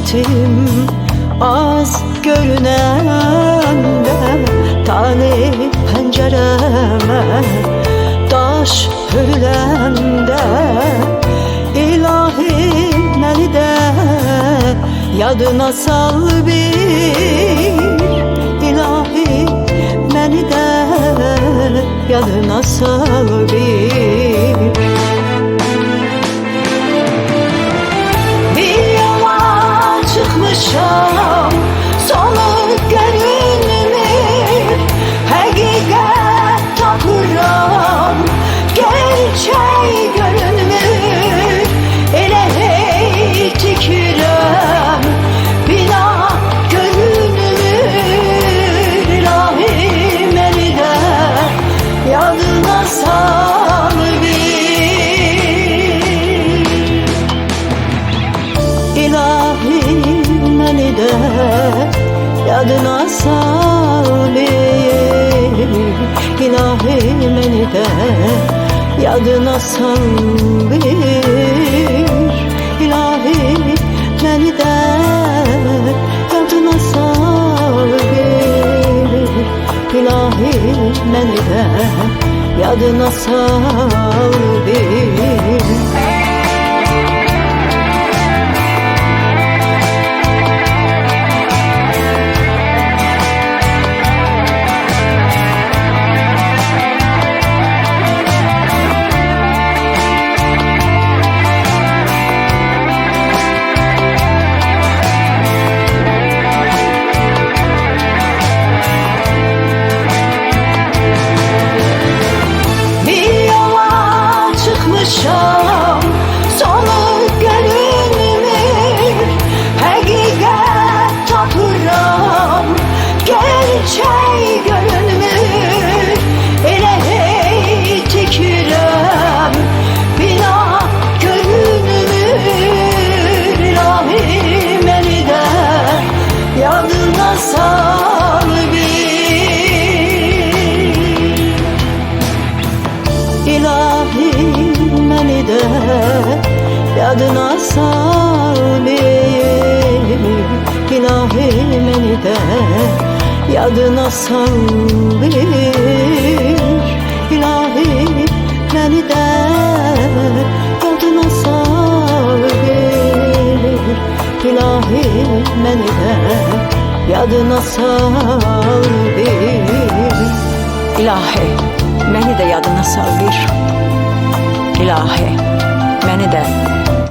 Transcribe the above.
hasretim az görünende, talih pencereme taş hürlende, ilahi məni de yadına sal bir, ilahi məni de yadına sal bir. Bir yola çıkmışam, sonu görünmür, hakikat tapıram, gerçek görünmür. Elə hey tikirəm, bina görünmür, ilahi məni də yadına sal bir, ilahi məni də yadına sal bir, ilahi məni də yadına sal bir, ilahi məni də yadına sal bir, ilahi məni də yadına sal bir. Sonu görünmür, hakikat tapıram, gerçek görünmür. Elə hey tikirəm, bina görünmür, ilahi məni də yadına sal bir, ilahi məni də yadına sal bir, ilahi məni də yadına sal bir, ilahi məni də yadına sal bir, ilahi məni də yadına sal bir, ilahi məni də yadına sal bir, ilahi məni də